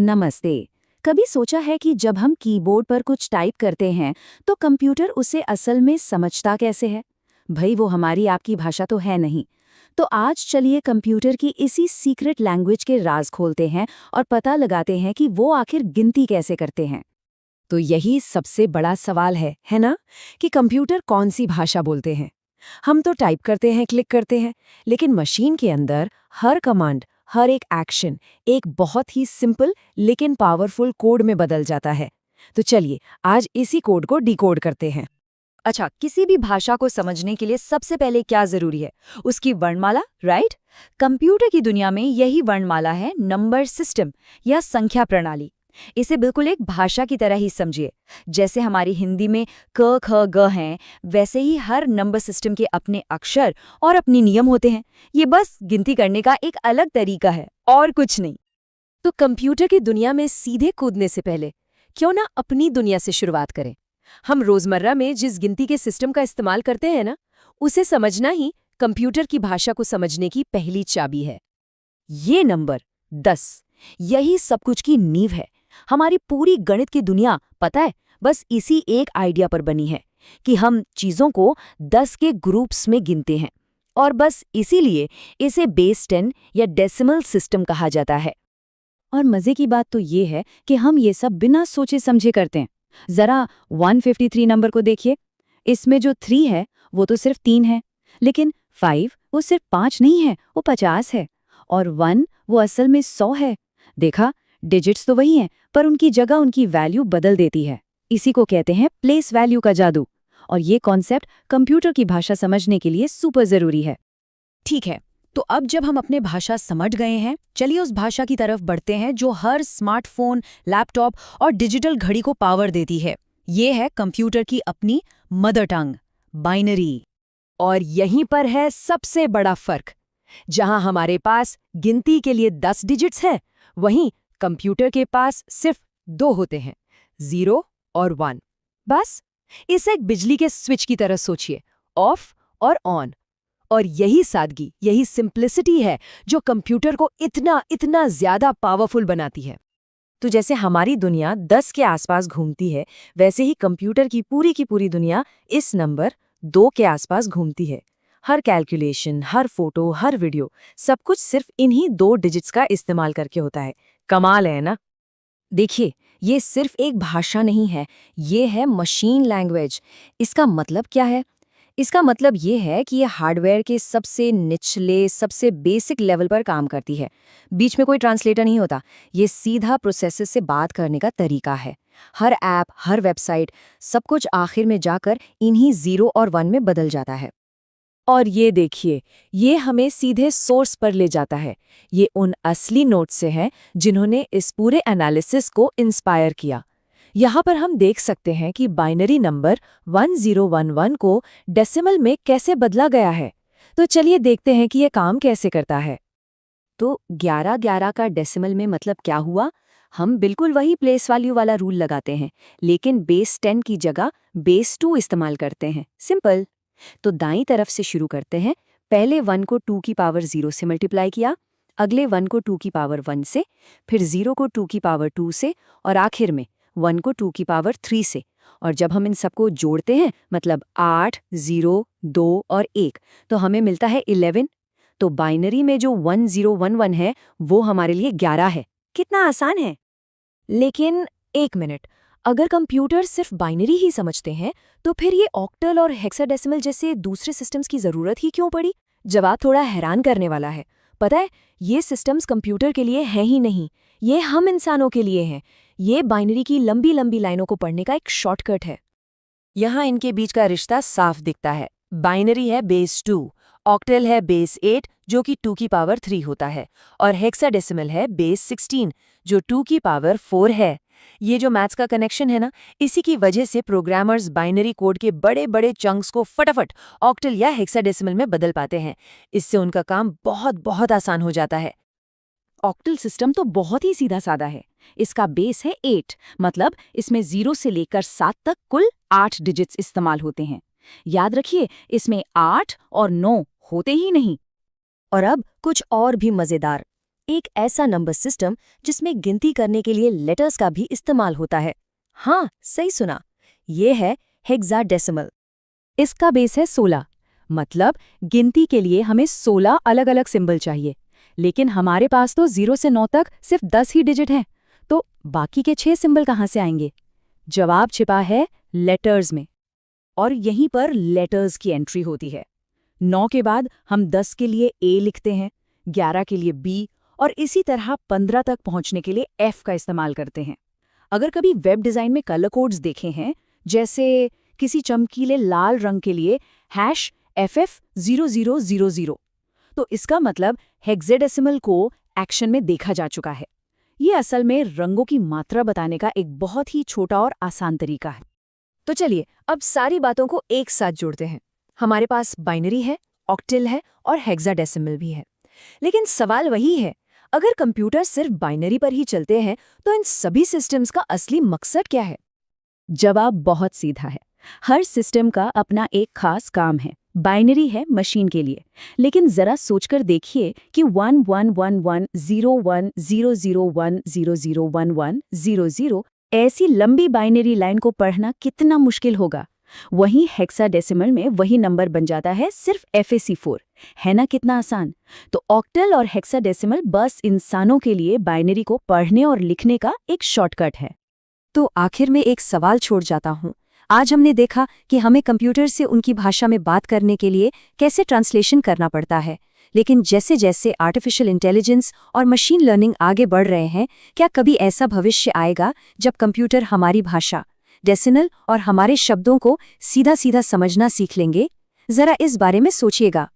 नमस्ते। कभी सोचा है कि जब हम कीबोर्ड पर कुछ टाइप करते हैं तो कंप्यूटर उसे असल में समझता कैसे है? भाई वो हमारी आपकी भाषा तो है नहीं। तो आज चलिए कंप्यूटर की इसी सीक्रेट लैंग्वेज के राज खोलते हैं और पता लगाते हैं कि वो आखिर गिनती कैसे करते हैं। तो यही सबसे बड़ा सवाल है ना? कि कंप्यूटर कौन सी भाषा बोलते हैं। हम तो टाइप करते हैं, क्लिक करते हैं, लेकिन मशीन के अंदर हर कमांड, हर एक एक्शन एक बहुत ही सिंपल लेकिन पावरफुल कोड में बदल जाता है। तो चलिए आज इसी कोड को डिकोड करते हैं। अच्छा, किसी भी भाषा को समझने के लिए सबसे पहले क्या जरूरी है? उसकी वर्णमाला, राइट? कंप्यूटर की दुनिया में यही वर्णमाला है नंबर सिस्टम या संख्या प्रणाली। इसे बिल्कुल एक भाषा की तरह ही समझिए। जैसे हमारी हिंदी में क ख ग हैं, वैसे ही हर नंबर सिस्टम के अपने अक्षर और अपने नियम होते हैं। ये बस गिनती करने का एक अलग तरीका है और कुछ नहीं। तो कंप्यूटर की दुनिया में सीधे कूदने से पहले क्यों ना अपनी दुनिया से शुरुआत करें। हम रोजमर्रा में जिस गिनती के सिस्टम का इस्तेमाल करते हैं ना, उसे समझना ही कंप्यूटर की भाषा को समझने की पहली चाबी है। ये नंबर 10, यही सब कुछ की नींव है। हमारी पूरी गणित की दुनिया, पता है, बस इसी एक आइडिया पर बनी है कि हम चीजों को 10 के ग्रुप्स में गिनते हैं, और बस इसीलिए इसे बेस 10 या डेसिमल सिस्टम कहा जाता है। और मजे की बात तो ये है कि हम ये सब बिना सोचे समझे करते हैं। जरा 153 नंबर को देखिए। इसमें जो 3 है वो तो सिर्फ 3 है, लेकिन 5 वो सिर्फ 5 नहीं है, वो 50 है। और 1 वो असल में 100 है। देखा, डिजिट्स तो वही हैं, पर उनकी जगह उनकी वैल्यू बदल देती है। इसी को कहते हैं प्लेस वैल्यू का जादू। और ये कॉन्सेप्ट कंप्यूटर की भाषा समझने के लिए सुपर जरूरी है। ठीक है, तो अब जब हम अपने भाषा समझ गए हैं, चलिए उस भाषा की तरफ बढ़ते हैं जो हर स्मार्टफोन, लैपटॉप और डिजिटल घड़ी को पावर देती है। ये है कंप्यूटर की अपनी मदर टंग, बाइनरी। और यहीं पर है सबसे बड़ा फर्क। जहां हमारे पास गिनती के लिए 10 डिजिट्स है, वहीं कंप्यूटर के पास सिर्फ 2 होते हैं, 0 और 1। बस इसे एक बिजली के स्विच की तरह सोचिए, ऑफ और ऑन। और यही सादगी, यही सिंप्लिसिटी है जो कंप्यूटर को इतना इतना ज्यादा पावरफुल बनाती है। तो जैसे हमारी दुनिया 10 के आसपास घूमती है, वैसे ही कंप्यूटर की पूरी दुनिया इस नंबर 2 के आसपास घूमती है। हर कैलकुलेशन, हर फोटो, हर वीडियो, सब कुछ सिर्फ इन्हीं 2 डिजिट्स का इस्तेमाल करके होता है। कमाल है ना? देखिए, ये सिर्फ एक भाषा नहीं है, ये है मशीन लैंग्वेज। इसका मतलब क्या है? इसका मतलब ये है कि ये हार्डवेयर के सबसे निचले, सबसे बेसिक लेवल पर काम करती है। बीच में कोई ट्रांसलेटर नहीं होता। ये सीधा प्रोसेसर से बात करने का तरीका है। हर ऐप, हर वेबसाइट, सब कुछ आखिर में जाकर इन्हीं 0 और 1 में बदल जाता है। और ये देखिए, ये हमें सीधे सोर्स पर ले जाता है। ये उन असली नोट से है जिन्होंने इस पूरे एनालिसिस को इंस्पायर किया। यहाँ पर हम देख सकते हैं कि बाइनरी नंबर 1011 को डेसिमल में कैसे बदला गया है। तो चलिए देखते हैं कि ये काम कैसे करता है। तो 1111 का डेसिमल में मतलब क्या हुआ? हम बिल्कुल वही प्लेस वैल्यू वाला रूल लगाते हैं, लेकिन बेस 10 की जगह बेस 2 इस्तेमाल करते हैं। सिंपल। तो दाईं तरफ से शुरू करते हैं। पहले 1 को 2 की पावर 0 से मल्टीप्लाई किया, अगले 1 को 2 की पावर 1 से, फिर 0 को 2 की पावर 2 से, और आखिर में 1 को 2 की पावर 3 से। और जब हम इन सबको जोड़ते हैं, मतलब 8, 0, 2 और 1, तो हमें मिलता है 11। तो बाइनरी में जो 1011 है, वो हमारे लिए 11 है। कितना आसान है। लेकिन एक मिनट, अगर कंप्यूटर सिर्फ बाइनरी ही समझते हैं, तो फिर ये ऑक्टल और हेक्साडेसिमल जैसे दूसरे सिस्टम्स की जरूरत ही क्यों पड़ी? जवाब थोड़ा हैरान करने वाला है। पता है, ये सिस्टम्स कंप्यूटर के लिए हैं ही नहीं, ये हम इंसानों के लिए हैं। ये बाइनरी की लंबी लंबी लाइनों को पढ़ने का एक शॉर्टकट है। यहाँ इनके बीच का रिश्ता साफ दिखता है। बाइनरी है बेस 2, ऑक्टल है बेस 8 जो कि 2 की पावर 3 होता है, और हेक्साडेसिमल है बेस 16 जो 2 की पावर 4 है। ये जो मैथ्स का कनेक्शन है ना, इसी की वजह से प्रोग्रामर्स बाइनरी कोड के बड़े बड़े चंक्स को फटाफट ऑक्टल या हेक्साडेसिमल में बदल पाते हैं। इससे उनका काम बहुत बहुत आसान हो जाता है। ऑक्टल सिस्टम तो बहुत ही सीधा साधा है। इसका बेस है 8, मतलब इसमें 0 से लेकर 7 तक कुल 8 डिजिट्स इस्तेमाल होते हैं। याद रखिए, इसमें 8 और 9 होते ही नहीं। और अब कुछ और भी मजेदार। एक ऐसा नंबर सिस्टम जिसमें गिनती करने के लिए लेटर्स का भी इस्तेमाल होता है। हाँ, सही सुना, ये है हेक्साडेसिमल। इसका बेस है 16, मतलब गिनती के लिए हमें 16 अलग अलग सिंबल चाहिए, लेकिन हमारे पास तो 0 से 9 तक सिर्फ 10 ही डिजिट हैं, तो बाकी के 6 सिंबल कहाँ से आएंगे? जवाब छिपा है लेटर्स में। और यहीं पर लेटर्स की एंट्री होती है। 9 के बाद हम 10 के लिए ए लिखते हैं, 11 के लिए बी और इसी तरह 15 तक पहुंचने के लिए एफ का इस्तेमाल करते हैं। अगर कभी वेब डिज़ाइन में कलर कोड्स देखे हैं, जैसे किसी चमकीले लाल रंग के लिए #FF0000, तो इसका मतलब हेक्साडेसिमल को एक्शन में देखा जा चुका है। ये असल में रंगों की मात्रा बताने का एक बहुत ही छोटा और आसान तरीका है। तो चलिए अब सारी बातों को एक साथ जोड़ते हैं। हमारे पास बाइनरी है, ऑक्टल है और हेक्साडेसिमल भी है। लेकिन सवाल वही है, अगर कंप्यूटर सिर्फ बाइनरी पर ही चलते हैं तो इन सभी सिस्टम्स का असली मकसद क्या है? जवाब बहुत सीधा है। हर सिस्टम का अपना एक खास काम है। बाइनरी है मशीन के लिए, लेकिन जरा सोचकर देखिए कि 111101001001001100 ऐसी लंबी बाइनरी लाइन को पढ़ना कितना मुश्किल होगा। वहीं हेक्साडेसिमल में वही नंबर बन जाता है सिर्फ FAC4, है ना कितना आसान। तो ऑक्टल और हेक्साडेसिमल बस इंसानों के लिए बाइनरी को पढ़ने और लिखने का एक शॉर्टकट है। तो आखिर में एक सवाल छोड़ जाता हूँ। आज हमने देखा कि हमें कंप्यूटर से उनकी भाषा में बात करने के लिए कैसे ट्रांसलेशन करना पड़ता है, लेकिन जैसे जैसे आर्टिफिशियल इंटेलिजेंस और मशीन लर्निंग आगे बढ़ रहे हैं, क्या कभी ऐसा भविष्य आएगा जब कंप्यूटर हमारी भाषा डेसिमल और हमारे शब्दों को सीधा सीधा समझना सीख लेंगे? जरा इस बारे में सोचिएगा।